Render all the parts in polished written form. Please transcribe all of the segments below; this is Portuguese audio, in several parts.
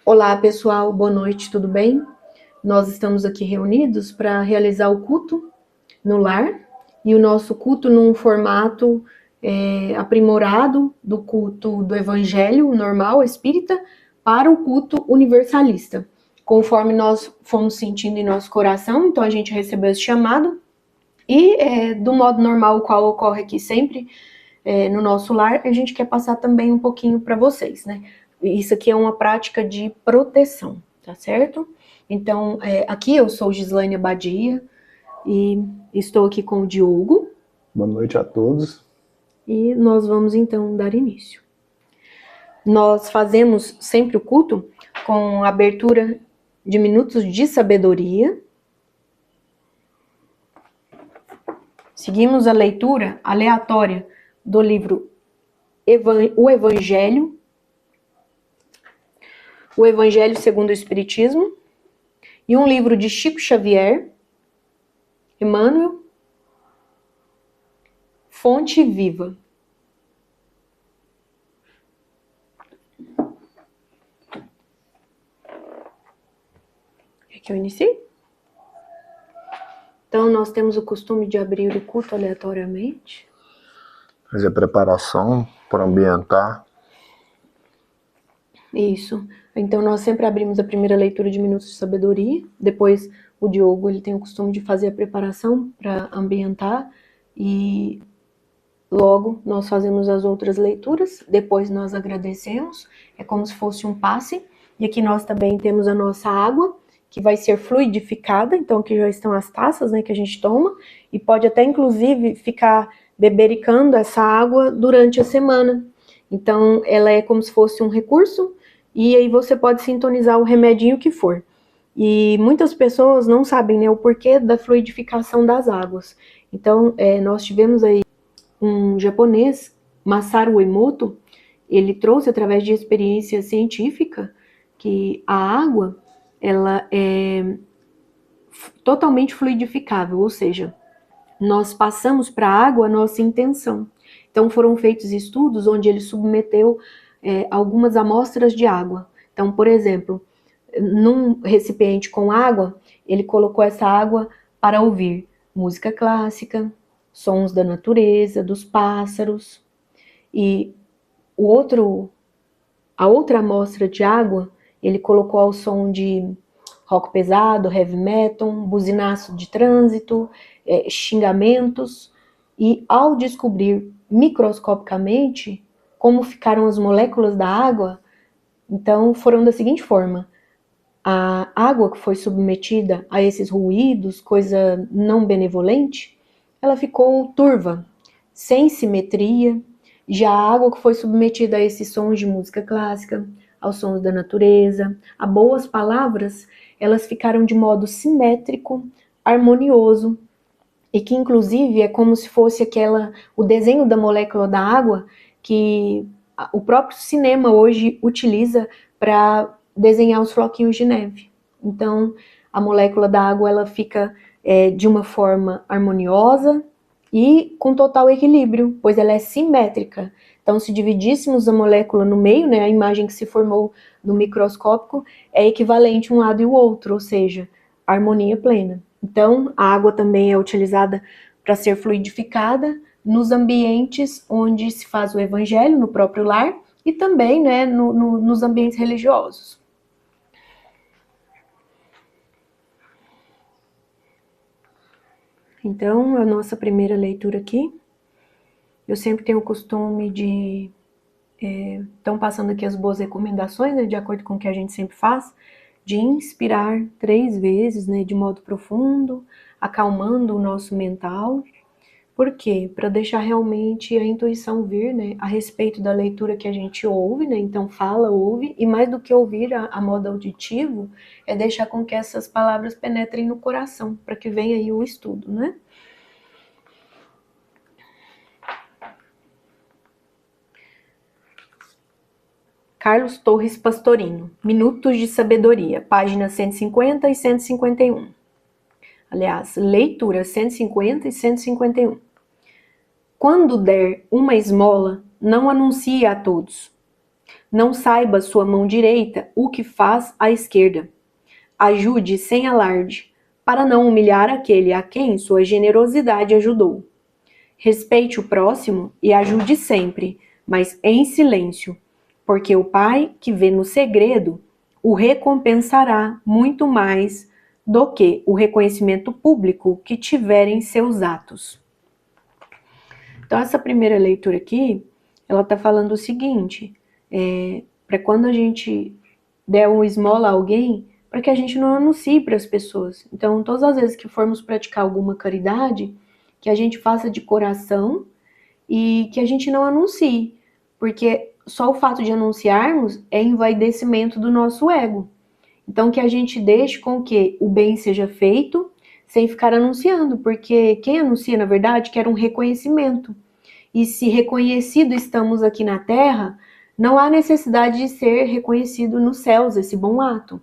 Olá, pessoal, boa noite, tudo bem? Nós estamos aqui reunidos para realizar o culto no lar e o nosso culto num formato aprimorado do culto do evangelho normal, espírita, para o culto universalista. Conforme nós fomos sentindo em nosso coração, então a gente recebeu esse chamado e do modo normal, o qual ocorre aqui sempre no nosso lar, a gente quer passar também um pouquinho para vocês, né? Isso aqui é uma prática de proteção, tá certo? Então, aqui eu sou Gislaine Abadia e estou aqui com o Diogo. Boa noite a todos. E nós vamos então dar início. Nós fazemos sempre o culto com a abertura de minutos de sabedoria. Seguimos a leitura aleatória do livro O Evangelho segundo o Espiritismo, e um livro de Chico Xavier, Emmanuel, Fonte Viva. Quer que eu inicie? Então, nós temos o costume de abrir o culto aleatoriamente. Fazer preparação para ambientar. Isso. Então, nós sempre abrimos a primeira leitura de Minutos de Sabedoria. Depois, o Diogo ele tem o costume de fazer a preparação para ambientar. E logo, nós fazemos as outras leituras. Depois, nós agradecemos. É como se fosse um passe. E aqui nós também temos a nossa água, que vai ser fluidificada. Então, aqui já estão as taças, né, que a gente toma. E pode até, inclusive, ficar bebericando essa água durante a semana. Então, ela é como se fosse um recurso. E aí você pode sintonizar o remedinho que for. E muitas pessoas não sabem, né, o porquê da fluidificação das águas. Então, nós tivemos aí um japonês, Masaru Emoto, ele trouxe através de experiência científica que a água, ela é totalmente fluidificável, ou seja, nós passamos para a água a nossa intenção. Então foram feitos estudos onde ele submeteu algumas amostras de água. Então, por exemplo, num recipiente com água, ele colocou essa água para ouvir música clássica, sons da natureza, dos pássaros. E a outra amostra de água, ele colocou ao som de rock pesado, heavy metal, buzinaço de trânsito, xingamentos. E ao descobrir microscopicamente como ficaram as moléculas da água, então foram da seguinte forma: a água que foi submetida a esses ruídos, coisa não benevolente, ela ficou turva, sem simetria. Já a água que foi submetida a esses sons de música clássica, aos sons da natureza, a boas palavras, elas ficaram de modo simétrico, harmonioso, e que inclusive é como se fosse o desenho da molécula da água que o próprio cinema hoje utiliza para desenhar os floquinhos de neve. Então, a molécula da água ela fica de uma forma harmoniosa e com total equilíbrio, pois ela é simétrica. Então, se dividíssemos a molécula no meio, né, a imagem que se formou no microscópico é equivalente um lado e o outro, ou seja, harmonia plena. Então, a água também é utilizada para ser fluidificada nos ambientes onde se faz o evangelho, no próprio lar, e também, né, nos ambientes religiosos. Então, a nossa primeira leitura aqui, eu sempre tenho o costume de... Estão passando aqui as boas recomendações, né, de acordo com o que a gente sempre faz, de inspirar 3 vezes, né, de modo profundo, acalmando o nosso mental. Por quê? Para deixar realmente a intuição vir, né, a respeito da leitura que a gente ouve, né, então fala, ouve, e mais do que ouvir a modo auditivo, é deixar com que essas palavras penetrem no coração, para que venha aí o estudo, né? Carlos Torres Pastorino, Minutos de Sabedoria, páginas 150 e 151. Aliás, leitura 150 e 151. Quando der uma esmola, não anuncie a todos. Não saiba sua mão direita o que faz a esquerda. Ajude sem alarde, para não humilhar aquele a quem sua generosidade ajudou. Respeite o próximo e ajude sempre, mas em silêncio, porque o Pai que vê no segredo o recompensará muito mais do que o reconhecimento público que tiverem seus atos. Então, essa primeira leitura aqui, ela está falando o seguinte, para quando a gente der uma esmola a alguém, para que a gente não anuncie para as pessoas. Então, todas as vezes que formos praticar alguma caridade, que a gente faça de coração e que a gente não anuncie, porque só o fato de anunciarmos é envaidecimento do nosso ego. Então, que a gente deixe com que o bem seja feito sem ficar anunciando, porque quem anuncia, na verdade, quer um reconhecimento. E se reconhecido estamos aqui na Terra, não há necessidade de ser reconhecido nos céus, esse bom ato.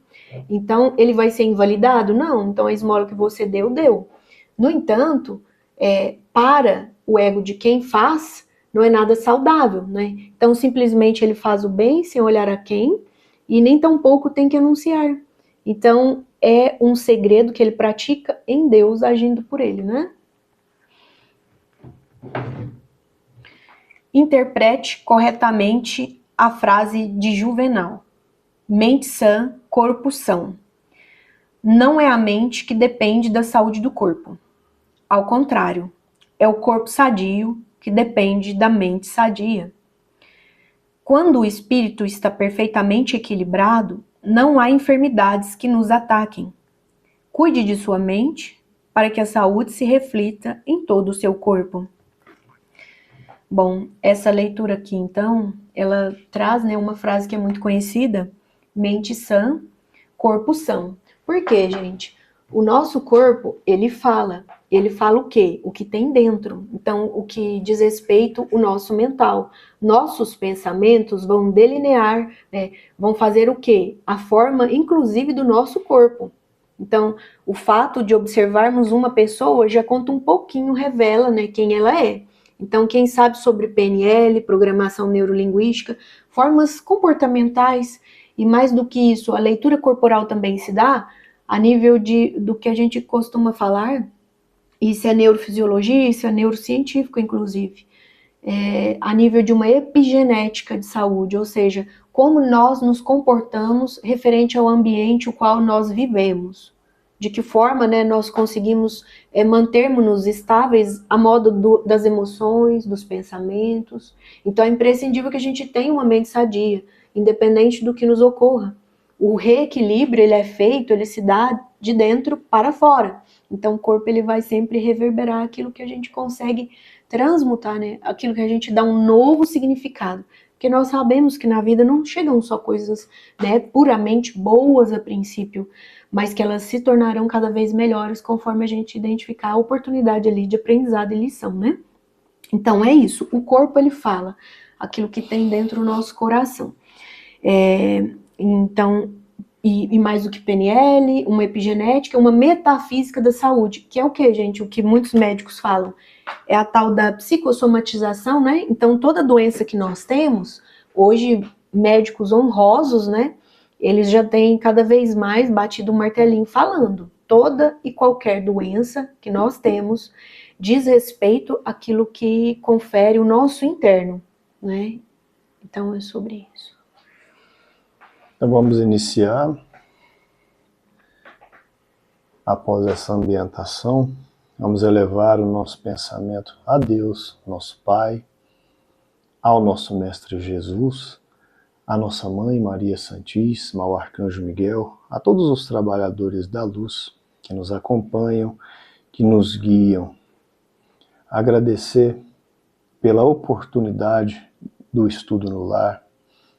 Então, ele vai ser invalidado? Não. Então, a esmola que você deu, deu. No entanto, para o ego de quem faz, não é nada saudável, né? Então, simplesmente ele faz o bem sem olhar a quem, e nem tampouco tem que anunciar. Então, é um segredo que ele pratica em Deus agindo por ele, né? Interprete corretamente a frase de Juvenal. Mente sã, corpo são. Não é a mente que depende da saúde do corpo. Ao contrário, é o corpo sadio que depende da mente sadia. Quando o espírito está perfeitamente equilibrado, não há enfermidades que nos ataquem. Cuide de sua mente para que a saúde se reflita em todo o seu corpo. Bom, essa leitura aqui, então, ela traz, né, uma frase que é muito conhecida, mente sã, corpo são. Por quê, gente? O nosso corpo, ele fala o quê? O que tem dentro. Então, o que diz respeito ao nosso mental. Nossos pensamentos vão delinear, né, vão fazer o quê? A forma, inclusive, do nosso corpo. Então, o fato de observarmos uma pessoa já conta um pouquinho, revela, né, quem ela é. Então, quem sabe sobre PNL, programação neurolinguística, formas comportamentais, e mais do que isso, a leitura corporal também se dá a nível do que a gente costuma falar, isso é neurofisiologia, isso é neurocientífico, inclusive, a nível de uma epigenética de saúde, ou seja, como nós nos comportamos referente ao ambiente o qual nós vivemos. De que forma, né, nós conseguimos mantermos-nos estáveis a modo das emoções, dos pensamentos. Então é imprescindível que a gente tenha uma mente sadia, independente do que nos ocorra. O reequilíbrio, ele é feito, ele se dá de dentro para fora. Então o corpo, ele vai sempre reverberar aquilo que a gente consegue transmutar, né? Aquilo que a gente dá um novo significado. Porque nós sabemos que na vida não chegam só coisas, né, puramente boas a princípio, mas que elas se tornarão cada vez melhores conforme a gente identificar a oportunidade ali de aprendizado e lição, né? Então é isso, o corpo, ele fala aquilo que tem dentro do nosso coração. Então, e mais do que PNL, uma epigenética, uma metafísica da saúde, que é o que, gente? O que muitos médicos falam é a tal da psicossomatização, né? Então, toda doença que nós temos, hoje, médicos honrosos, né? Eles já têm cada vez mais batido o martelinho falando. Toda e qualquer doença que nós temos diz respeito àquilo que confere o nosso interno, né? Então, é sobre isso. Então vamos iniciar. Após essa ambientação, vamos elevar o nosso pensamento a Deus, nosso Pai, ao nosso Mestre Jesus, à nossa Mãe Maria Santíssima, ao Arcanjo Miguel, a todos os trabalhadores da luz que nos acompanham, que nos guiam. Agradecer pela oportunidade do estudo no lar,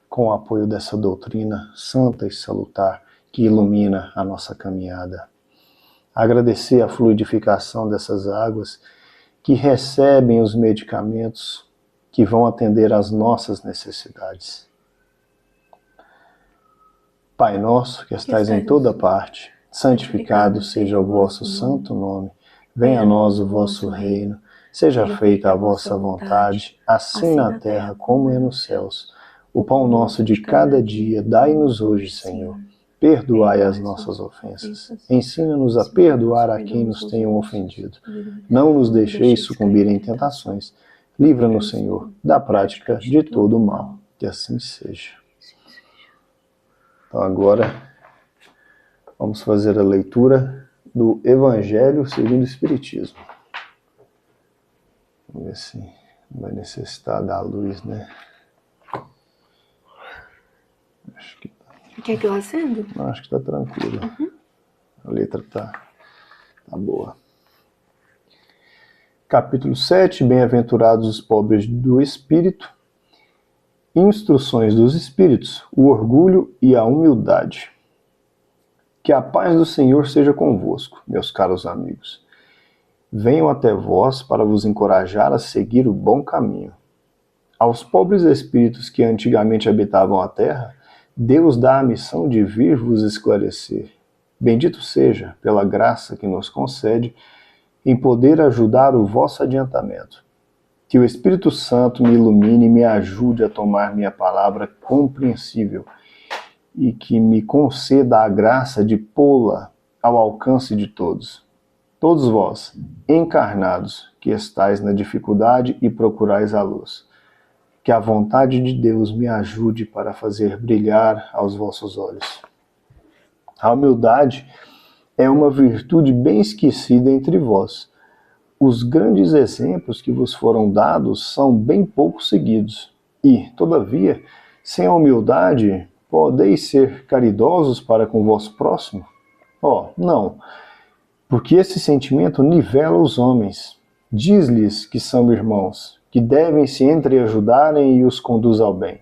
com o apoio dessa doutrina santa e salutar que ilumina a nossa caminhada. Agradecer a fluidificação dessas águas que recebem os medicamentos que vão atender às nossas necessidades. Pai nosso, que estais em toda parte, santificado seja o vosso santo nome. Venha a nós o vosso reino. Seja feita a vossa vontade, assim na terra como é nos céus. O pão nosso de cada dia, dai-nos hoje, Senhor. Perdoai as nossas ofensas. Ensina-nos a perdoar a quem nos tenham ofendido. Não nos deixeis sucumbir em tentações. Livra-nos, Senhor, da prática de todo o mal. Que assim seja. Então agora vamos fazer a leitura do Evangelho segundo o Espiritismo. Vamos ver se vai necessitar da luz, né? Acho que Quer que eu acenda? não, acho que tá tranquilo. A letra tá boa. Capítulo 7, Bem-aventurados os pobres do espírito. Instruções dos espíritos, o orgulho e a humildade. Que a paz do Senhor seja convosco, meus caros amigos. Venho até vós para vos encorajar a seguir o bom caminho. Aos pobres espíritos que antigamente habitavam a terra, Deus dá a missão de vir vos esclarecer. Bendito seja, pela graça que nos concede, em poder ajudar o vosso adiantamento. Que o Espírito Santo me ilumine e me ajude a tomar minha palavra compreensível e que me conceda a graça de pô-la ao alcance de todos. Todos vós, encarnados, que estáis na dificuldade e procurais a luz. Que a vontade de Deus me ajude para fazer brilhar aos vossos olhos. A humildade é uma virtude bem esquecida entre vós. Os grandes exemplos que vos foram dados são bem pouco seguidos. E, todavia, sem a humildade, podeis ser caridosos para com o vosso próximo? Não, porque esse sentimento nivela os homens. Diz-lhes que são irmãos, que devem se entreajudarem e os conduz ao bem.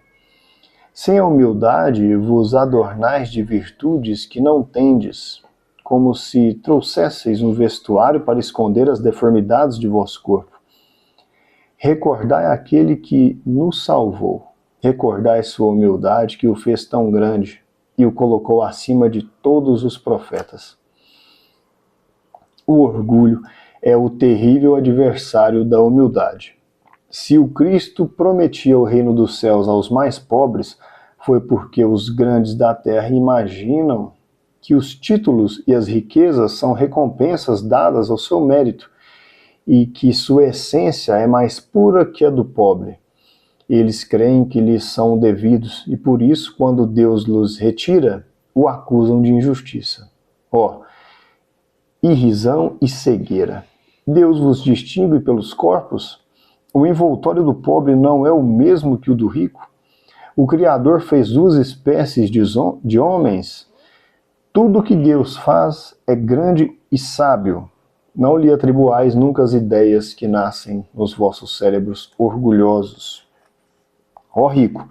Sem a humildade, vos adornais de virtudes que não tendes, como se trouxesseis um vestuário para esconder as deformidades de vosso corpo. Recordai aquele que nos salvou. Recordai sua humildade que o fez tão grande e o colocou acima de todos os profetas. O orgulho é o terrível adversário da humildade. Se o Cristo prometia o reino dos céus aos mais pobres, foi porque os grandes da terra imaginam que os títulos e as riquezas são recompensas dadas ao seu mérito e que sua essência é mais pura que a do pobre. Eles creem que lhes são devidos e por isso, quando Deus los retira, o acusam de injustiça. Irrisão e cegueira. Deus vos distingue pelos corpos? O envoltório do pobre não é o mesmo que o do rico? O Criador fez duas espécies de homens? Tudo que Deus faz é grande e sábio. Não lhe atribuais nunca as ideias que nascem nos vossos cérebros orgulhosos. Rico,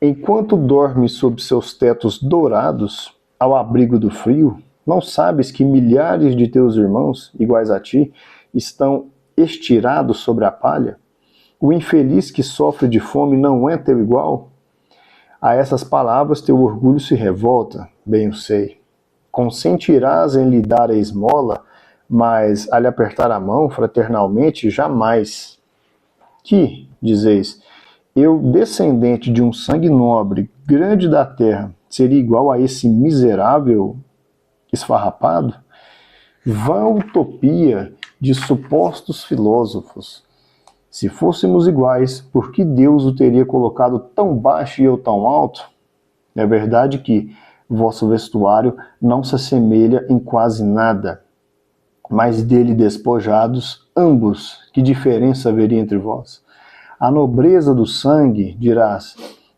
enquanto dormes sob seus tetos dourados, ao abrigo do frio, não sabes que milhares de teus irmãos, iguais a ti, estão estirados sobre a palha? O infeliz que sofre de fome não é teu igual? A essas palavras teu orgulho se revolta, bem o sei. Consentirás em lhe dar a esmola, mas a lhe apertar a mão fraternalmente jamais. Que, dizeis, eu, descendente de um sangue nobre, grande da terra, seria igual a esse miserável esfarrapado? Vã utopia de supostos filósofos. Se fôssemos iguais, por que Deus o teria colocado tão baixo e eu tão alto? É verdade que vosso vestuário não se assemelha em quase nada, mas dele despojados, ambos, que diferença haveria entre vós? A nobreza do sangue, dirás,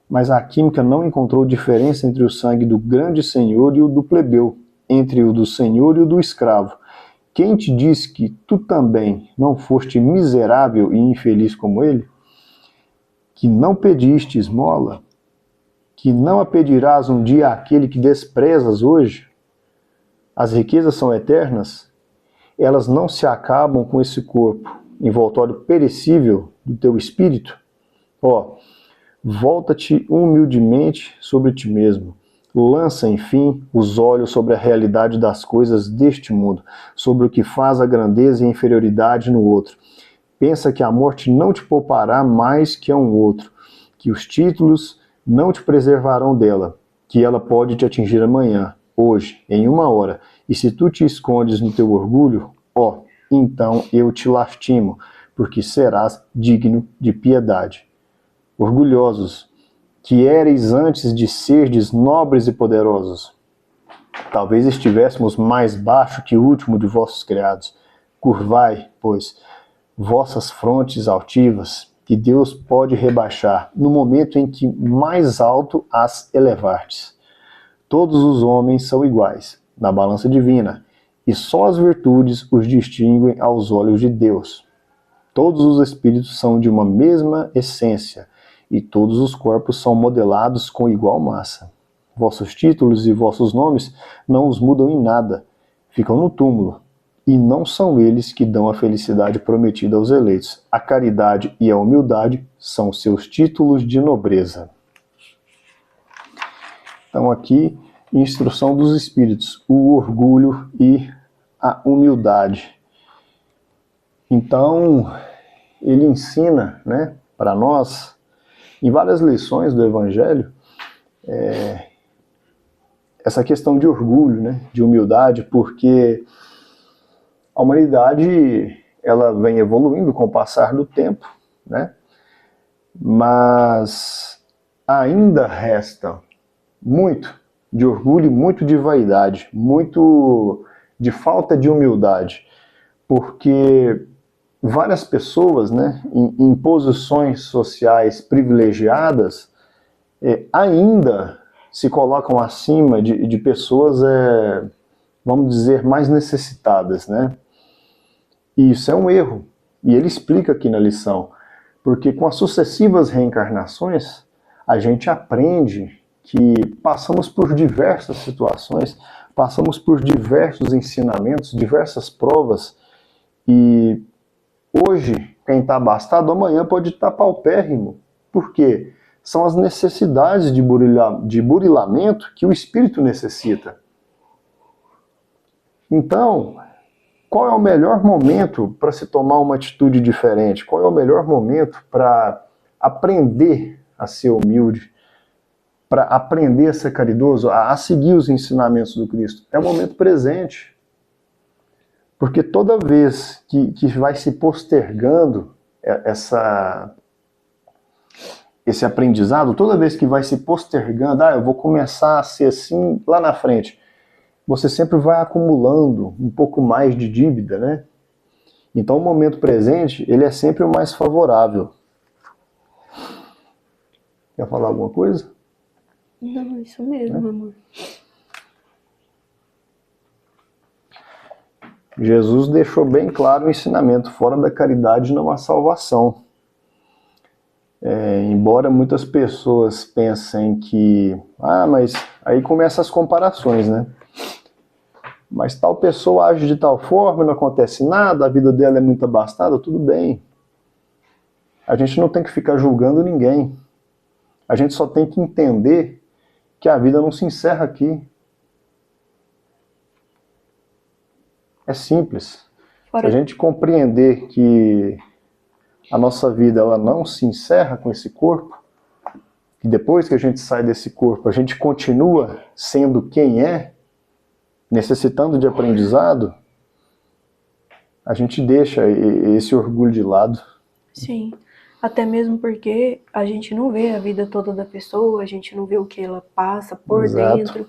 mas a química não encontrou diferença entre o sangue do grande senhor e o do plebeu, entre o do senhor e o do escravo. Quem te diz que tu também não foste miserável e infeliz como ele? Que não pediste esmola? Que não a pedirás um dia àquele que desprezas hoje? As riquezas são eternas? Elas não se acabam com esse corpo, envoltório perecível do teu espírito? Volta-te humildemente sobre ti mesmo. Lança, enfim, os olhos sobre a realidade das coisas deste mundo, sobre o que faz a grandeza e a inferioridade no outro. Pensa que a morte não te poupará mais que a um outro, que os títulos não te preservarão dela, que ela pode te atingir amanhã, hoje, em 1 hora. E se tu te escondes no teu orgulho, então eu te lastimo, porque serás digno de piedade. Orgulhosos, que éreis antes de serdes nobres e poderosos. Talvez estivéssemos mais baixo que o último de vossos criados. Curvai, pois, vossas frontes altivas, que Deus pode rebaixar no momento em que mais alto as elevardes. Todos os homens são iguais na balança divina, e só as virtudes os distinguem aos olhos de Deus. Todos os espíritos são de uma mesma essência, e todos os corpos são modelados com igual massa. Vossos títulos e vossos nomes não os mudam em nada, ficam no túmulo, e não são eles que dão a felicidade prometida aos eleitos. A caridade e a humildade são seus títulos de nobreza. Então aqui, instrução dos espíritos, o orgulho e a humildade. Então, ele ensina, né, para nós, em várias lições do Evangelho, essa questão de orgulho, né, de humildade, porque a humanidade ela vem evoluindo com o passar do tempo, né, mas ainda resta muito de orgulho, muito de vaidade, muito de falta de humildade, porque várias pessoas, né, em posições sociais privilegiadas, ainda se colocam acima de pessoas, vamos dizer, mais necessitadas, né? E isso é um erro. E ele explica aqui na lição, porque com as sucessivas reencarnações, a gente aprende que passamos por diversas situações, passamos por diversos ensinamentos, diversas provas, e hoje, quem está abastado, amanhã pode estar paupérrimo. Por quê? São as necessidades de burilamento que o espírito necessita. Então, qual é o melhor momento para se tomar uma atitude diferente? Qual é o melhor momento para aprender a ser humilde, para aprender a ser caridoso, a seguir os ensinamentos do Cristo? É o momento presente. Porque toda vez que vai se postergando esse aprendizado, toda vez que vai se postergando, eu vou começar a ser assim lá na frente, você sempre vai acumulando um pouco mais de dívida, né? Então o momento presente, ele é sempre o mais favorável. Quer falar alguma coisa? Não, isso mesmo, amor. Jesus deixou bem claro o ensinamento: fora da caridade não há salvação. Embora muitas pessoas pensem que, mas aí começam as comparações, né? Mas tal pessoa age de tal forma, não acontece nada, a vida dela é muito abastada, tudo bem. A gente não tem que ficar julgando ninguém. A gente só tem que entender que a vida não se encerra aqui. É simples. Se a gente compreender que a nossa vida ela não se encerra com esse corpo, e depois que a gente sai desse corpo, a gente continua sendo quem é, necessitando de aprendizado, a gente deixa esse orgulho de lado. Sim, até mesmo porque a gente não vê a vida toda da pessoa, a gente não vê o que ela passa por Exato. dentro,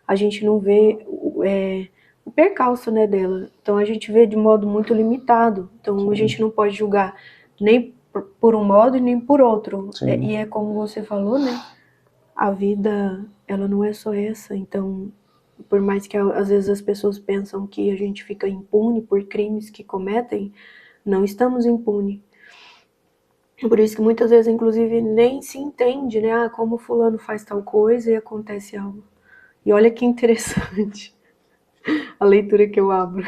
a gente não vê o percalço, né, dela. Então a gente vê de modo muito limitado. Então Sim. A gente não pode julgar nem por um modo e nem por outro. E é como você falou, né? A vida, ela não é só essa. Então, por mais que às vezes as pessoas pensam que a gente fica impune por crimes que cometem, não estamos impunes. Por isso que muitas vezes, inclusive, nem se entende, né? Como fulano faz tal coisa e acontece algo. E olha que interessante a leitura que eu abro.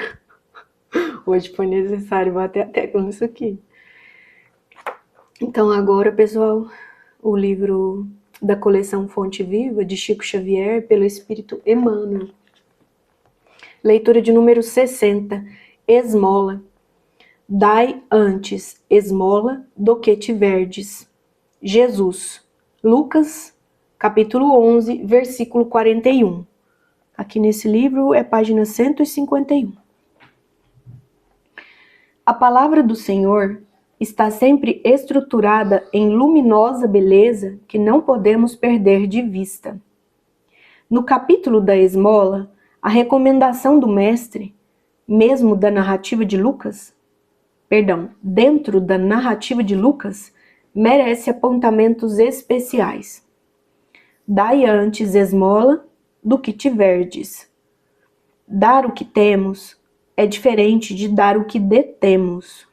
Hoje foi necessário bater a tecla nisso aqui. Então agora, pessoal, o livro da coleção Fonte Viva, de Chico Xavier, pelo Espírito Emmanuel. Leitura de número 60. Esmola. Dai antes esmola do que tiverdes. Jesus. Lucas capítulo 11, versículo 41. Aqui nesse livro é página 151. A palavra do Senhor está sempre estruturada em luminosa beleza que não podemos perder de vista. No capítulo da esmola, a recomendação do mestre, mesmo da narrativa de Lucas, dentro da narrativa de Lucas, merece apontamentos especiais. Dai antes esmola do que tiverdes. Dar o que temos é diferente de dar o que detemos.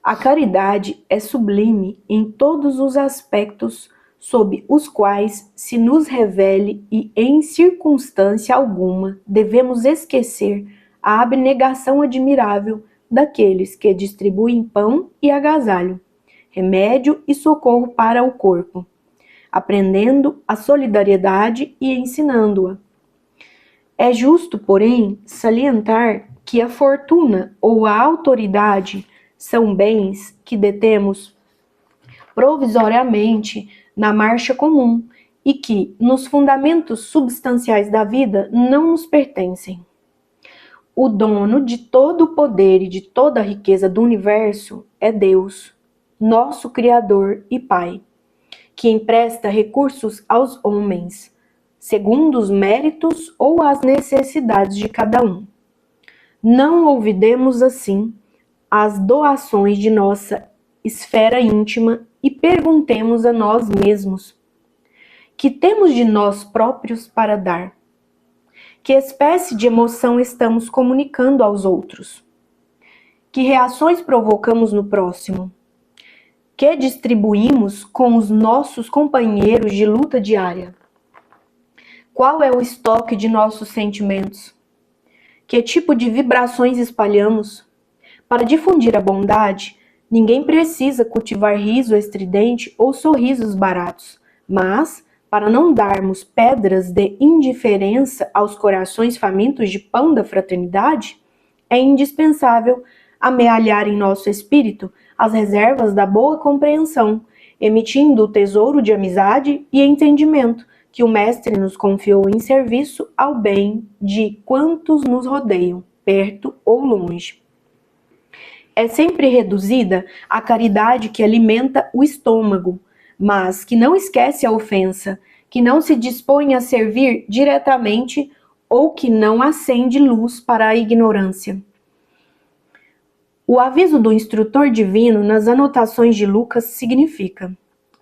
A caridade é sublime em todos os aspectos sob os quais se nos revele e em circunstância alguma devemos esquecer a abnegação admirável daqueles que distribuem pão e agasalho, remédio e socorro para o corpo, aprendendo a solidariedade e ensinando-a. É justo, porém, salientar que a fortuna ou a autoridade são bens que detemos provisoriamente na marcha comum e que, nos fundamentos substanciais da vida, não nos pertencem. O dono de todo o poder e de toda a riqueza do universo é Deus, nosso Criador e Pai, que empresta recursos aos homens, segundo os méritos ou as necessidades de cada um. Não olvidemos, assim, as doações de nossa esfera íntima e perguntemos a nós mesmos: que temos de nós próprios para dar? Que espécie de emoção estamos comunicando aos outros? Que reações provocamos no próximo? Que distribuímos com os nossos companheiros de luta diária? Qual é o estoque de nossos sentimentos? Que tipo de vibrações espalhamos? Para difundir a bondade, ninguém precisa cultivar riso estridente ou sorrisos baratos, mas, para não darmos pedras de indiferença aos corações famintos de pão da fraternidade, é indispensável amealhar em nosso espírito as reservas da boa compreensão, emitindo o tesouro de amizade e entendimento que o Mestre nos confiou em serviço ao bem de quantos nos rodeiam, perto ou longe. É sempre reduzida a caridade que alimenta o estômago, mas que não esquece a ofensa, que não se dispõe a servir diretamente ou que não acende luz para a ignorância. O aviso do instrutor divino nas anotações de Lucas significa: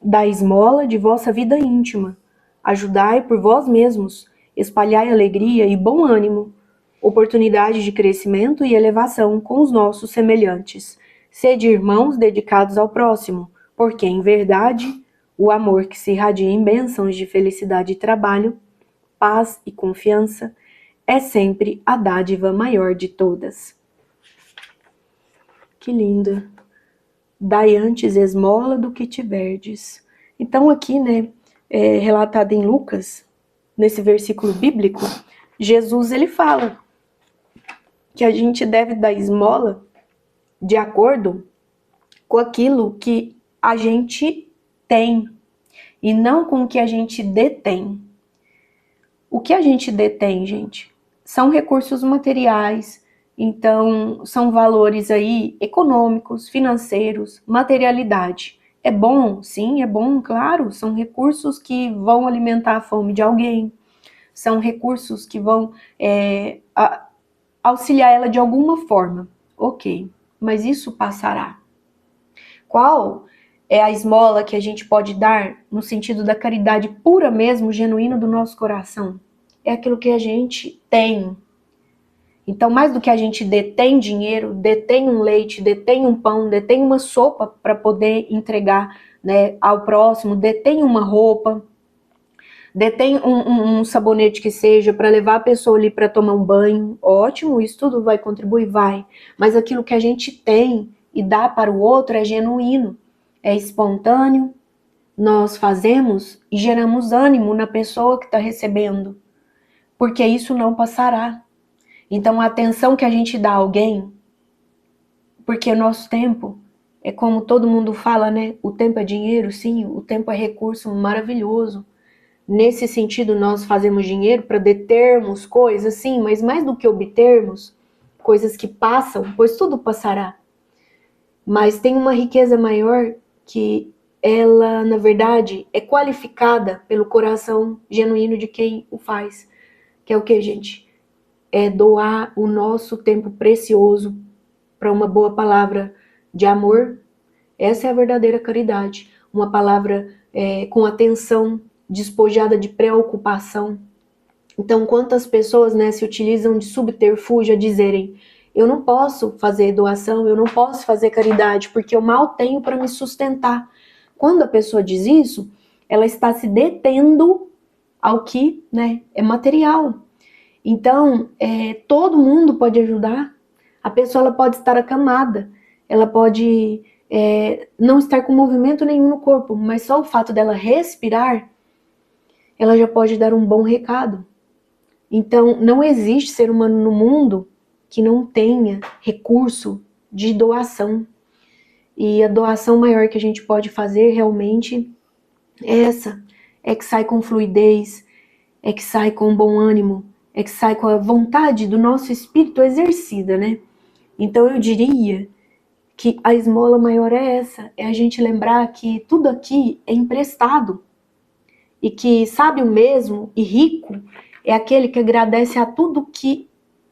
dai esmola de vossa vida íntima, ajudai por vós mesmos, espalhai alegria e bom ânimo, oportunidade de crescimento e elevação com os nossos semelhantes. Sede irmãos dedicados ao próximo, porque, em verdade, o amor que se irradia em bênçãos de felicidade e trabalho, paz e confiança, é sempre a dádiva maior de todas. Que linda! Dai antes esmola do que tiverdes. Então aqui, relatado em Lucas, nesse versículo bíblico, Jesus, ele fala que a gente deve dar esmola de acordo com aquilo que a gente tem e não com o que a gente detém. O que a gente detém, gente, são recursos materiais, então são valores aí econômicos, financeiros, materialidade. É bom? Sim, é bom, claro, são recursos que vão alimentar a fome de alguém, são recursos que vão auxiliar ela de alguma forma. Ok, mas isso passará. Qual é a esmola que a gente pode dar no sentido da caridade pura mesmo, genuína do nosso coração? É aquilo que a gente tem. Então, mais do que a gente detém dinheiro, detém um leite, detém um pão, detém uma sopa para poder entregar, ao próximo, detém uma roupa, detém um sabonete que seja para levar a pessoa ali para tomar um banho. Ótimo, isso tudo vai contribuir? Vai. Mas aquilo que a gente tem e dá para o outro é genuíno, é espontâneo, nós fazemos e geramos ânimo na pessoa que está recebendo, porque isso não passará. Então a atenção que a gente dá a alguém, porque o nosso tempo, como todo mundo fala, o tempo é dinheiro, sim, o tempo é recurso maravilhoso, nesse sentido nós fazemos dinheiro para determos coisas, sim, mas mais do que obtermos coisas que passam, pois tudo passará. Mas tem uma riqueza maior que ela, na verdade, é qualificada pelo coração genuíno de quem o faz. Que é o que, gente? É doar o nosso tempo precioso para uma boa palavra de amor. Essa é a verdadeira caridade. Uma palavra com atenção, despojada de preocupação. Então, quantas pessoas, né, se utilizam de subterfúgio a dizerem: eu não posso fazer doação, eu não posso fazer caridade, porque eu mal tenho para me sustentar. Quando a pessoa diz isso, ela está se detendo ao que, né, é material. Então, todo mundo pode ajudar. A pessoa ela pode estar acamada, ela pode não estar com movimento nenhum no corpo, mas só o fato dela respirar, ela já pode dar um bom recado. Então, não existe ser humano no mundo que não tenha recurso de doação. E a doação maior que a gente pode fazer realmente é essa. É que sai com fluidez, é que sai com bom ânimo, é que sai com a vontade do nosso espírito exercida, né? Então eu diria que a esmola maior é essa, é a gente lembrar que tudo aqui é emprestado. E que sábio mesmo e rico é aquele que agradece a tudo que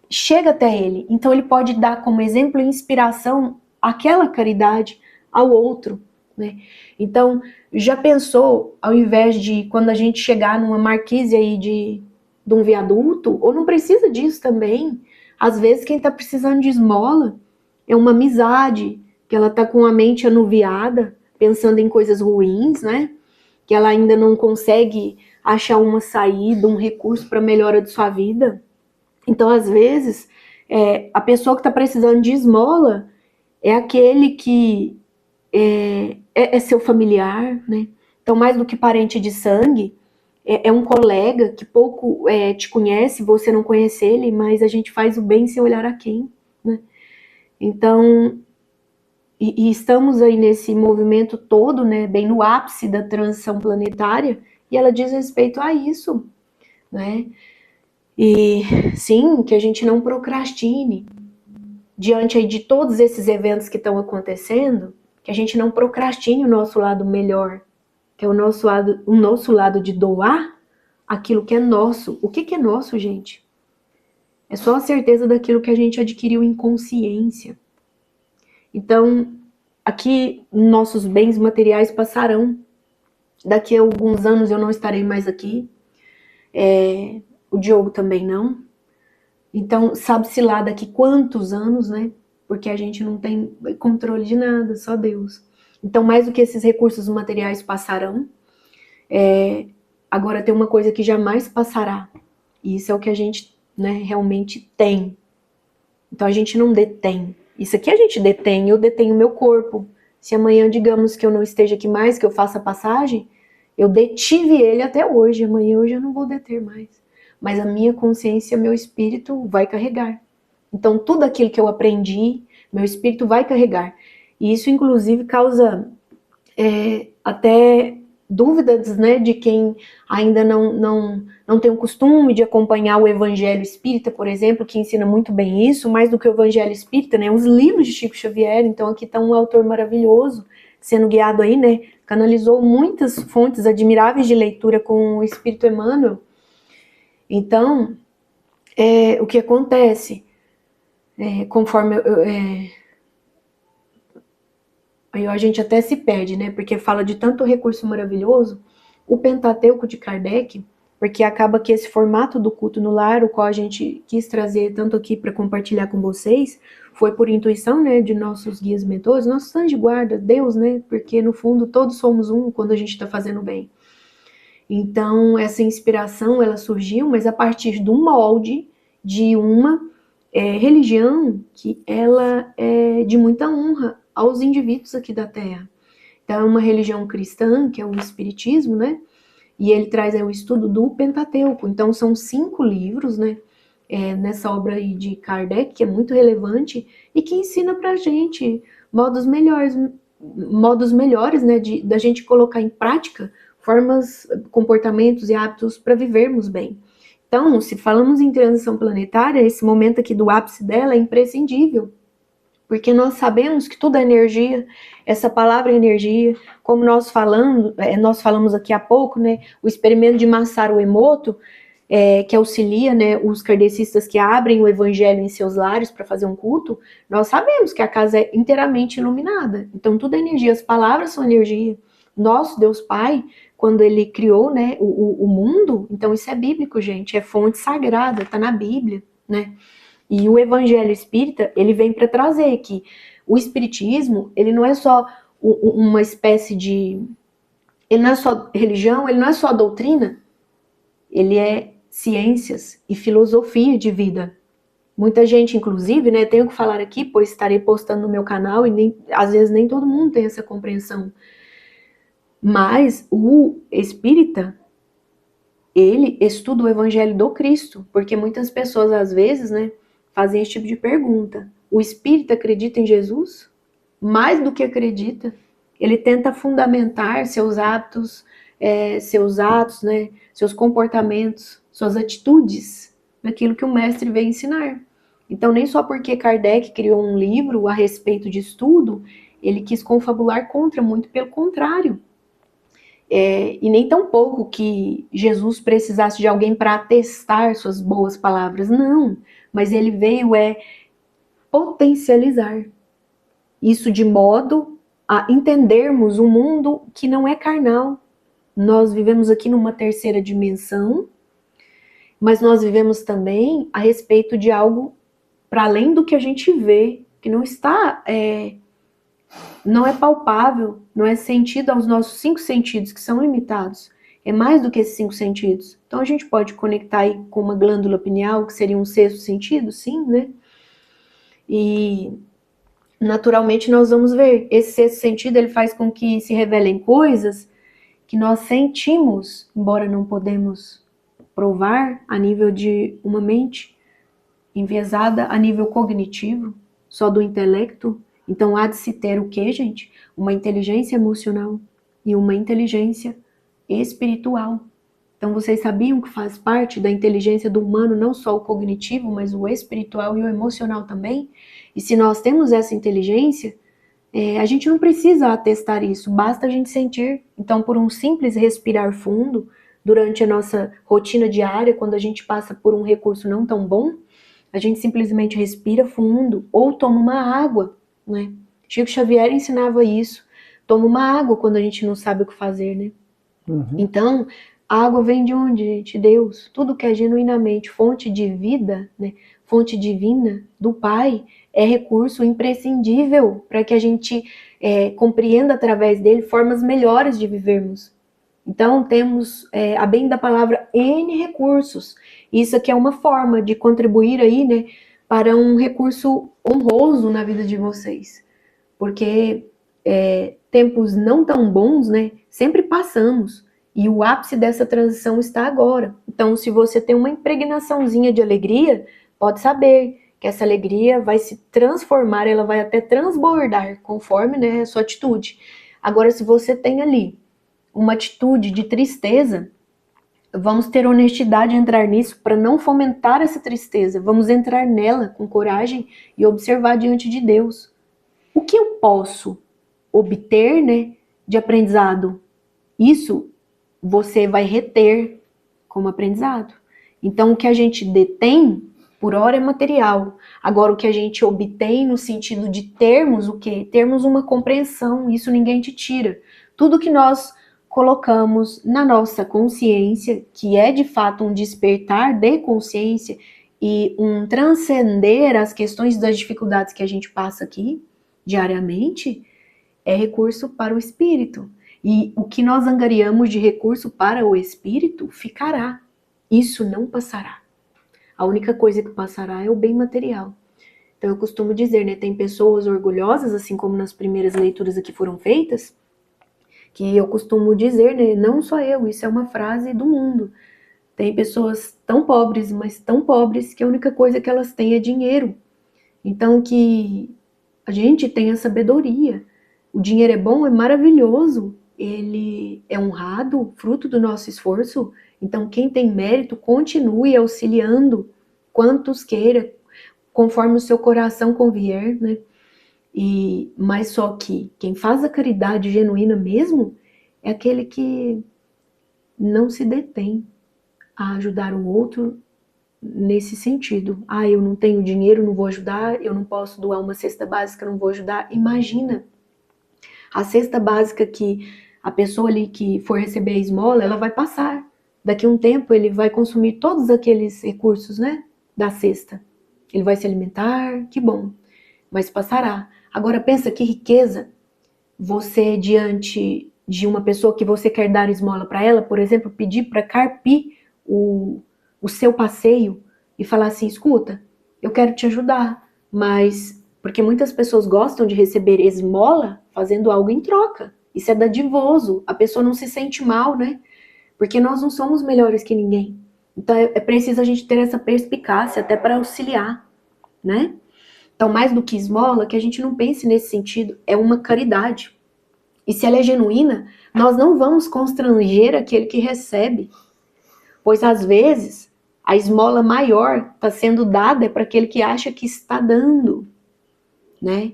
chega até ele. Então ele pode dar como exemplo e inspiração aquela caridade ao outro, né? Então, já pensou, ao invés de quando a gente chegar numa marquise aí de um viaduto, ou não precisa disso também, às vezes quem está precisando de esmola é uma amizade, que ela está com a mente anuviada, pensando em coisas ruins, né? Que ela ainda não consegue achar uma saída, um recurso para a melhora de sua vida. Então, às vezes, a pessoa que está precisando de esmola é aquele que é seu familiar, né? Então, mais do que parente de sangue, é um colega que pouco te conhece, você não conhece ele, mas a gente faz o bem sem olhar a quem, né? Então, e estamos aí nesse movimento todo, né, bem no ápice da transição planetária, e ela diz respeito a isso, né? E sim, que a gente não procrastine diante aí de todos esses eventos que estão acontecendo, que a gente não procrastine o nosso lado melhor, que é o nosso lado de doar aquilo que é nosso. O que é nosso, gente? É só a certeza daquilo que a gente adquiriu em consciência. Então, aqui nossos bens materiais passarão. Daqui a alguns anos eu não estarei mais aqui. O Diogo também não. Então, sabe-se lá daqui quantos anos, né? Porque a gente não tem controle de nada, só Deus. Então, mais do que esses recursos materiais passarão, agora tem uma coisa que jamais passará. E isso é o que a gente, né, realmente tem. Então, a gente não detém. Isso aqui a gente detém, eu detenho o meu corpo. Se amanhã, digamos que eu não esteja aqui mais, que eu faça a passagem, eu detive ele até hoje, amanhã eu já não vou deter mais. Mas a minha consciência, meu espírito vai carregar. Então, tudo aquilo que eu aprendi, meu espírito vai carregar. E isso, inclusive, causa até dúvidas, né, de quem ainda não tem o costume de acompanhar o Evangelho Espírita, por exemplo, que ensina muito bem isso, mais do que o Evangelho Espírita, né, os livros de Chico Xavier. Então, aqui está um autor maravilhoso, sendo guiado aí, né, canalizou muitas fontes admiráveis de leitura com o Espírito Emmanuel. Então, o que acontece, conforme aí a gente até se perde, né, porque fala de tanto recurso maravilhoso, o Pentateuco de Kardec, porque acaba que esse formato do culto no lar, o qual a gente quis trazer tanto aqui para compartilhar com vocês, foi por intuição, né, de nossos guias mentores, nossos anjos de guarda, Deus, né, porque no fundo todos somos um quando a gente está fazendo bem. Então, essa inspiração, ela surgiu, mas a partir do molde de uma religião que ela é de muita honra aos indivíduos aqui da Terra. Então, é uma religião cristã, que é o Espiritismo, né? E ele traz o estudo do Pentateuco. Então, são 5 livros, né? Nessa obra aí de Kardec, que é muito relevante e que ensina pra gente modos melhores, né? Da gente colocar em prática formas, comportamentos e hábitos para vivermos bem. Então, se falamos em transição planetária, esse momento aqui do ápice dela é imprescindível, porque nós sabemos que tudo é energia, essa palavra é energia, como nós falamos aqui há pouco, né, o experimento de Masaru Emoto, que auxilia, né, os kardecistas que abrem o evangelho em seus lares para fazer um culto, nós sabemos que a casa é inteiramente iluminada, então tudo é energia, as palavras são energia. Nosso Deus Pai, quando ele criou, né, o mundo, então isso é bíblico, gente, é fonte sagrada, está na Bíblia, né? E o evangelho espírita, ele vem para trazer que o espiritismo, ele não é só uma espécie de... Ele não é só religião, ele não é só doutrina, ele é ciências e filosofia de vida. Muita gente, inclusive, né, tenho que falar aqui, pois estarei postando no meu canal e às vezes nem todo mundo tem essa compreensão. Mas o espírita, ele estuda o evangelho do Cristo, porque muitas pessoas, às vezes, né, fazem esse tipo de pergunta. O espírita acredita em Jesus? Mais do que acredita. Ele tenta fundamentar seus hábitos, seus atos, né, seus comportamentos, suas atitudes, naquilo que o mestre veio ensinar. Então, nem só porque Kardec criou um livro a respeito de estudo, ele quis confabular contra, muito pelo contrário. E nem tão pouco que Jesus precisasse de alguém para atestar suas boas palavras, não. Mas ele veio potencializar isso de modo a entendermos um mundo que não é carnal. Nós vivemos aqui numa terceira dimensão, mas nós vivemos também a respeito de algo para além do que a gente vê, que não está, não é palpável, não é sentido aos nossos 5 sentidos, que são limitados. É mais do que esses 5 sentidos. Então a gente pode conectar aí com uma glândula pineal, que seria um 6º sentido, sim, né? E naturalmente nós vamos ver, esse 6º sentido, ele faz com que se revelem coisas que nós sentimos, embora não podemos provar a nível de uma mente enviesada, a nível cognitivo, só do intelecto. Então há de se ter o quê, gente? Uma inteligência emocional e uma inteligência espiritual. Então vocês sabiam que faz parte da inteligência do humano não só o cognitivo, mas o espiritual e o emocional também? E se nós temos essa inteligência, a gente não precisa atestar isso, basta a gente sentir. Então, por um simples respirar fundo, durante a nossa rotina diária, quando a gente passa por um recurso não tão bom, a gente simplesmente respira fundo, ou toma uma água, né? Chico Xavier ensinava isso, toma uma água quando a gente não sabe o que fazer, né? Uhum. Então, a água vem de onde, gente? Deus. Tudo que é genuinamente fonte de vida, né? Fonte divina do Pai, é recurso imprescindível para que a gente compreenda através dele formas melhores de vivermos. Então, temos, a bem da palavra, N recursos. Isso aqui é uma forma de contribuir aí, né, para um recurso honroso na vida de vocês. Porque tempos não tão bons, né, sempre passamos. E o ápice dessa transição está agora. Então, se você tem uma impregnaçãozinha de alegria, pode saber que essa alegria vai se transformar, ela vai até transbordar, conforme, né, a sua atitude. Agora, se você tem ali uma atitude de tristeza, vamos ter honestidade em entrar nisso para não fomentar essa tristeza. Vamos entrar nela com coragem e observar diante de Deus. O que eu posso obter, né, de aprendizado? Isso você vai reter como aprendizado. Então, o que a gente detém, por hora, é material. Agora, o que a gente obtém no sentido de termos o quê? Termos uma compreensão, isso ninguém te tira. Tudo que nós colocamos na nossa consciência, que é de fato um despertar de consciência e um transcender as questões das dificuldades que a gente passa aqui diariamente, é recurso para o espírito. E o que nós angariamos de recurso para o espírito ficará. Isso não passará. A única coisa que passará é o bem material. Então eu costumo dizer, né, tem pessoas orgulhosas, assim como nas primeiras leituras aqui foram feitas, que eu costumo dizer, né, não só eu, isso é uma frase do mundo. Tem pessoas tão pobres, mas tão pobres, que a única coisa que elas têm é dinheiro. Então que a gente tenha sabedoria. O dinheiro é bom, é maravilhoso, ele é honrado, fruto do nosso esforço. Então, quem tem mérito, continue auxiliando quantos queira, conforme o seu coração convier, né? Mas só que quem faz a caridade genuína mesmo é aquele que não se detém a ajudar o outro nesse sentido. Eu não tenho dinheiro, não vou ajudar, eu não posso doar uma cesta básica, não vou ajudar. Imagina, a cesta básica que a pessoa ali que for receber a esmola, ela vai passar. Daqui a um tempo ele vai consumir todos aqueles recursos, né, da cesta. Ele vai se alimentar, que bom, mas passará. Agora pensa que riqueza você, diante de uma pessoa que você quer dar esmola para ela, por exemplo, pedir para carpir o seu passeio e falar assim, escuta, eu quero te ajudar, mas porque muitas pessoas gostam de receber esmola fazendo algo em troca. Isso é dadivoso, a pessoa não se sente mal, né? Porque nós não somos melhores que ninguém. Então é preciso a gente ter essa perspicácia até para auxiliar, né? Então, mais do que esmola, que a gente não pense nesse sentido, é uma caridade. E se ela é genuína, nós não vamos constranger aquele que recebe, pois às vezes a esmola maior está sendo dada para aquele que acha que está dando, né?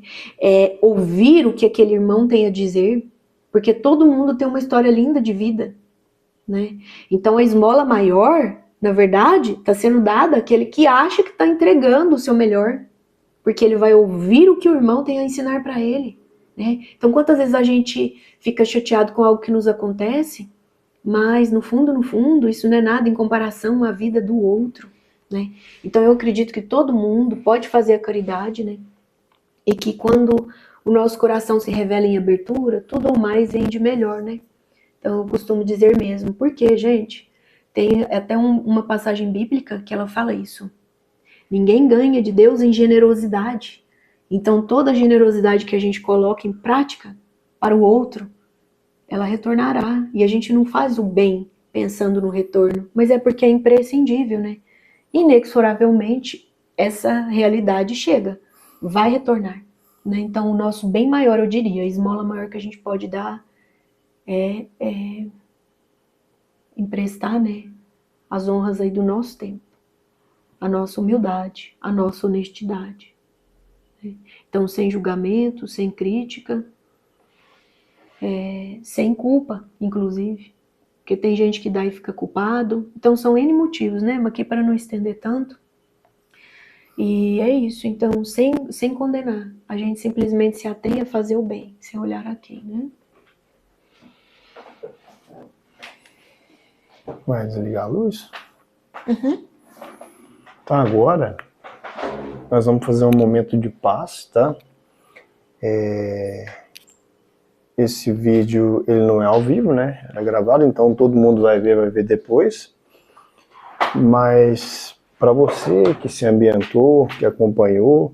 Ouvir o que aquele irmão tem a dizer, porque todo mundo tem uma história linda de vida, né? Então a esmola maior, na verdade, está sendo dada àquele que acha que está entregando o seu melhor, porque ele vai ouvir o que o irmão tem a ensinar para ele, né? Então quantas vezes a gente fica chateado com algo que nos acontece, mas no fundo, isso não é nada em comparação à vida do outro, né? Então eu acredito que todo mundo pode fazer a caridade, né? E que quando o nosso coração se revela em abertura, tudo ou mais vem de melhor, né? Então eu costumo dizer mesmo, porque, gente, tem até uma passagem bíblica que ela fala isso. Ninguém ganha de Deus em generosidade. Então toda generosidade que a gente coloca em prática para o outro, ela retornará. E a gente não faz o bem pensando no retorno, mas é porque é imprescindível, né? Inexoravelmente, essa realidade chega, vai retornar, né? Então, o nosso bem maior, eu diria, a esmola maior que a gente pode dar é emprestar, né, as honras aí do nosso tempo, a nossa humildade, a nossa honestidade, né? Então, sem julgamento, sem crítica, sem culpa, inclusive, porque tem gente que dá e fica culpado. Então são N motivos, né? Mas aqui para não estender tanto. E é isso, então, sem condenar. A gente simplesmente se atém a fazer o bem, sem olhar a quem, né? Vai desligar a luz? Uhum. Então agora nós vamos fazer um momento de paz, tá? Esse vídeo ele não é ao vivo, né? Era gravado, então todo mundo vai ver depois. Mas para você que se ambientou, que acompanhou,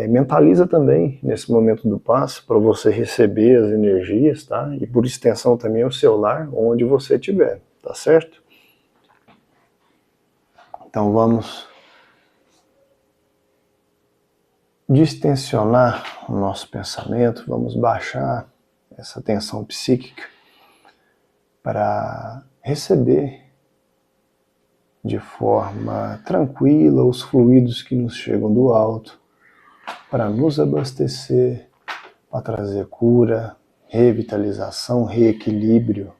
mentaliza também nesse momento do passo para você receber as energias, tá? E por extensão também o seu lar, onde você estiver, tá certo? Então vamos distensionar o nosso pensamento, vamos baixar essa tensão psíquica para receber de forma tranquila os fluidos que nos chegam do alto, para nos abastecer, para trazer cura, revitalização, reequilíbrio,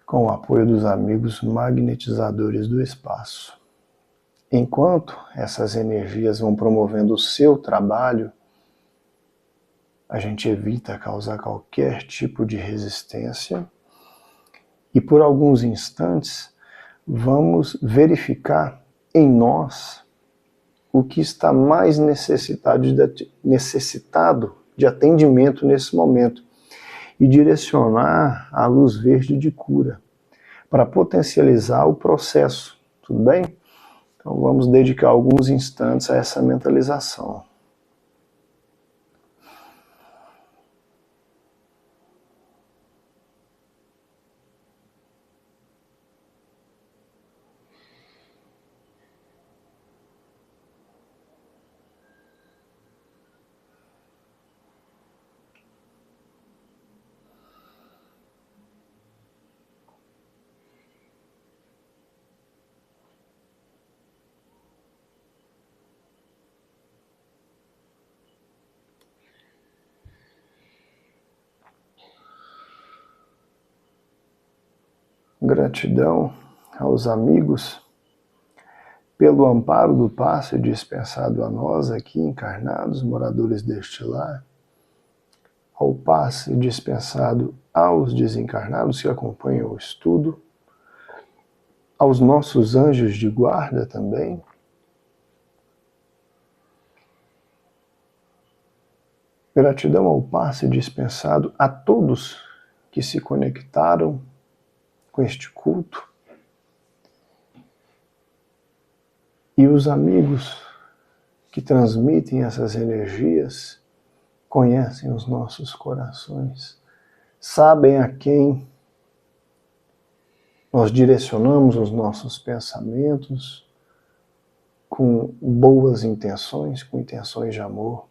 com o apoio dos amigos magnetizadores do espaço. Enquanto essas energias vão promovendo o seu trabalho, a gente evita causar qualquer tipo de resistência e por alguns instantes vamos verificar em nós o que está mais necessitado de atendimento nesse momento e direcionar a luz verde de cura para potencializar o processo, tudo bem? Então vamos dedicar alguns instantes a essa mentalização. Gratidão aos amigos pelo amparo do passe dispensado a nós aqui encarnados, moradores deste lar, ao passe dispensado aos desencarnados que acompanham o estudo, aos nossos anjos de guarda também, gratidão ao passe dispensado a todos que se conectaram com este culto e os amigos que transmitem essas energias conhecem os nossos corações, sabem a quem nós direcionamos os nossos pensamentos com boas intenções, com intenções de amor,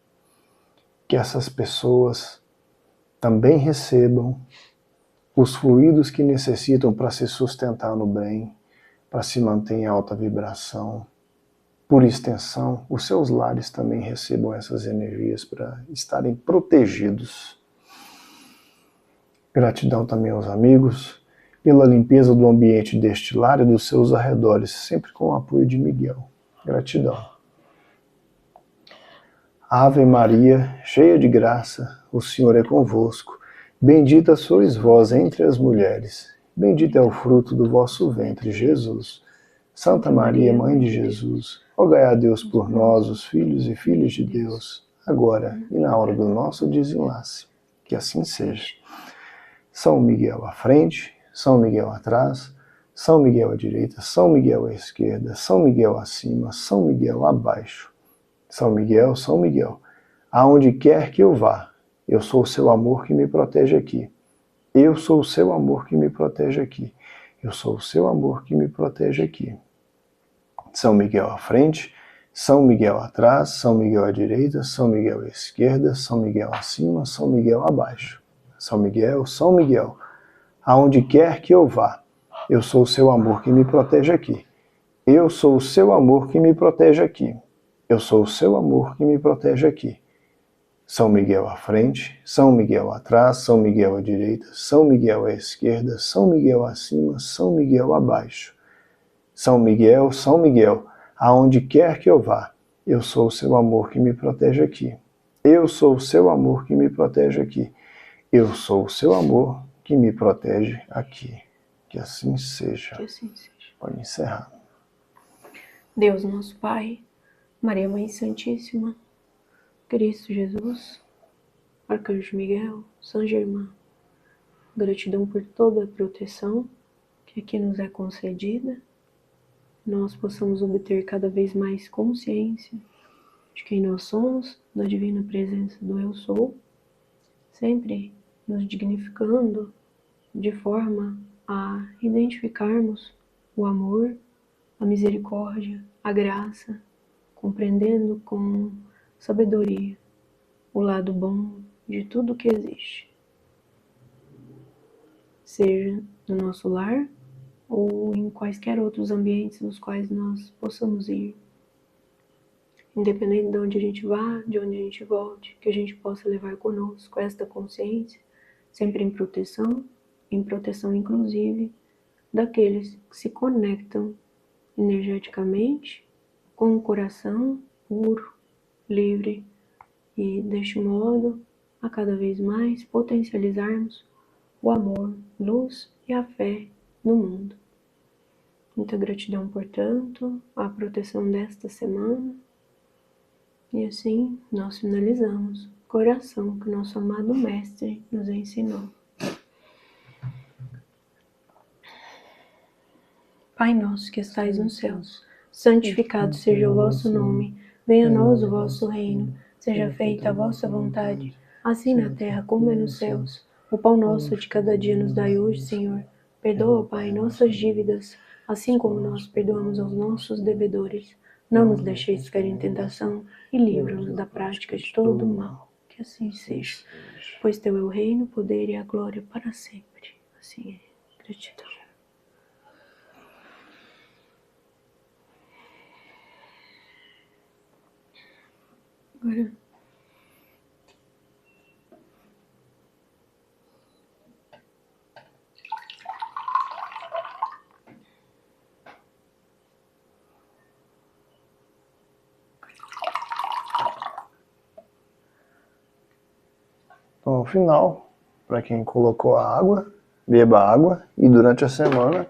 que essas pessoas também recebam os fluidos que necessitam para se sustentar no bem, para se manter em alta vibração. Por extensão, os seus lares também recebam essas energias para estarem protegidos. Gratidão também aos amigos pela limpeza do ambiente deste lar e dos seus arredores, sempre com o apoio de Miguel. Gratidão. Ave Maria, cheia de graça, o Senhor é convosco. Bendita sois vós entre as mulheres. Bendito é o fruto do vosso ventre, Jesus. Santa Maria, Mãe de Jesus, rogai a Deus por nós, os filhos e filhas de Deus, agora e na hora do nosso desenlace. Que assim seja. São Miguel à frente, São Miguel atrás, São Miguel à direita, São Miguel à esquerda, São Miguel acima, São Miguel abaixo. São Miguel, aonde quer que eu vá, eu sou o seu amor que me protege aqui. Eu sou o seu amor que me protege aqui. Eu sou o seu amor que me protege aqui. São Miguel à frente, São Miguel atrás, São Miguel à direita, São Miguel à esquerda, São Miguel acima, São Miguel abaixo. São Miguel, aonde quer que eu vá, eu sou o seu amor que me protege aqui. Eu sou o seu amor que me protege aqui. Eu sou o seu amor que me protege aqui. São Miguel à frente, São Miguel atrás, São Miguel à direita, São Miguel à esquerda, São Miguel acima, São Miguel abaixo. São Miguel, aonde quer que eu vá, eu sou o seu amor que me protege aqui. Eu sou o seu amor que me protege aqui. Eu sou o seu amor que me protege aqui. Que assim seja. Que assim seja. Pode encerrar. Deus nosso Pai, Maria Mãe Santíssima, Cristo Jesus, Arcanjo Miguel, São Germain, gratidão por toda a proteção que aqui nos é concedida, nós possamos obter cada vez mais consciência de quem nós somos, da divina presença do Eu Sou, sempre nos dignificando de forma a identificarmos o amor, a misericórdia, a graça, compreendendo com sabedoria o lado bom de tudo que existe, seja no nosso lar ou em quaisquer outros ambientes nos quais nós possamos ir. Independente de onde a gente vá, de onde a gente volte, que a gente possa levar conosco esta consciência, sempre em proteção inclusive daqueles que se conectam energeticamente com o coração puro, livre, e deste modo, a cada vez mais potencializarmos o amor, luz e a fé no mundo. Muita gratidão, portanto, à proteção desta semana. E assim nós finalizamos o coração que nosso amado Mestre nos ensinou. Pai nosso que estais nos céus, santificado seja o vosso nome. Venha a nós o vosso reino. Seja feita a vossa vontade, assim na terra como é nos céus. O pão nosso de cada dia nos dai hoje, Senhor. Perdoa, Pai, nossas dívidas, assim como nós perdoamos aos nossos devedores. Não nos deixeis cair em tentação e livra-nos da prática de todo o mal. Que assim seja. Pois teu é o reino, o poder e a glória para sempre. Assim é. Gratidão. Agora, no final, para quem colocou a água, beba água e durante a semana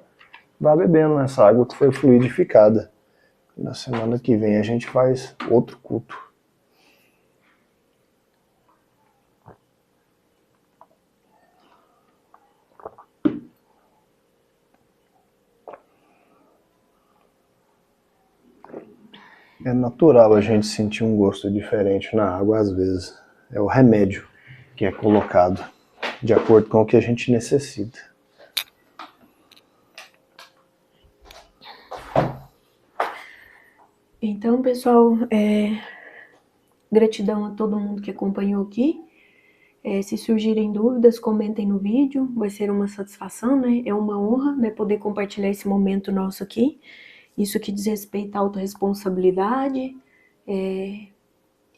vá bebendo essa água que foi fluidificada. Na semana que vem a gente faz outro culto. É natural a gente sentir um gosto diferente na água às vezes. É o remédio que é colocado de acordo com o que a gente necessita. Então, pessoal, gratidão a todo mundo que acompanhou aqui. Se surgirem dúvidas, comentem no vídeo, vai ser uma satisfação, né? É uma honra, né, poder compartilhar esse momento nosso aqui. Isso que diz respeito à autorresponsabilidade, e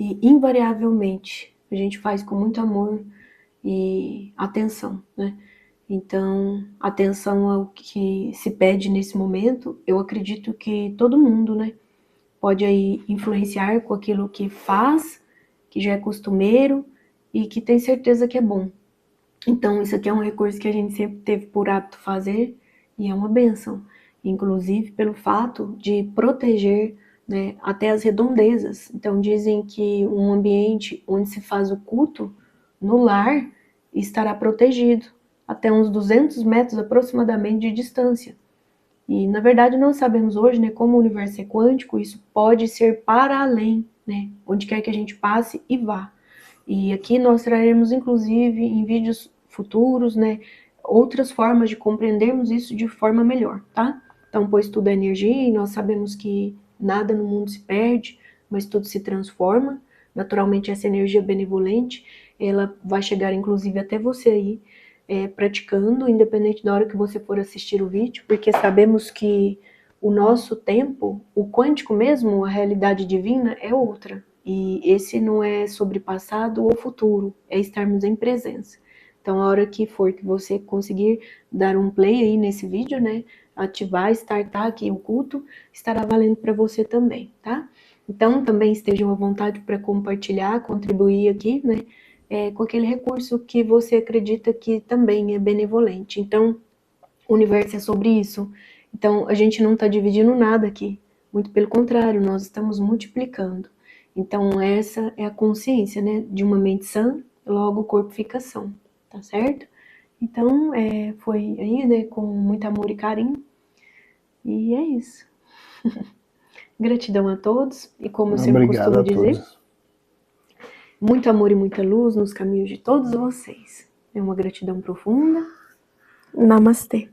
invariavelmente a gente faz com muito amor e atenção, né? Então, atenção ao que se pede nesse momento, eu acredito que todo mundo, né, pode aí influenciar com aquilo que faz, que já é costumeiro e que tem certeza que é bom. Então, isso aqui é um recurso que a gente sempre teve por hábito fazer e é uma bênção, inclusive pelo fato de proteger, né, até as redondezas. Então, dizem que um ambiente onde se faz o culto no lar estará protegido até uns 200 metros aproximadamente de distância. E, na verdade, nós sabemos hoje, né, como o universo é quântico, isso pode ser para além, né, onde quer que a gente passe e vá. E aqui nós traremos, inclusive, em vídeos futuros, né, outras formas de compreendermos isso de forma melhor, tá? Então, pois tudo é energia e nós sabemos que nada no mundo se perde, mas tudo se transforma. Naturalmente, essa energia benevolente, ela vai chegar, inclusive, até você aí, praticando, independente da hora que você for assistir o vídeo, porque sabemos que o nosso tempo, o quântico mesmo, a realidade divina é outra. E esse não é sobre passado ou futuro, é estarmos em presença. Então, a hora que for que você conseguir dar um play aí nesse vídeo, né, ativar, startar aqui o culto, estará valendo para você também, tá? Então, também estejam à vontade para compartilhar, contribuir aqui, né, com aquele recurso que você acredita que também é benevolente. Então, o universo é sobre isso. Então, a gente não está dividindo nada aqui. Muito pelo contrário, nós estamos multiplicando. Então, essa é a consciência, né? De uma mente sã, logo o corpo fica são. Tá certo? Então, foi aí, né? Com muito amor e carinho. E é isso. Gratidão a todos. E como eu sempre Obrigado costumo a dizer, todos. muito amor e muita luz nos caminhos de todos vocês. É uma gratidão profunda. Namastê.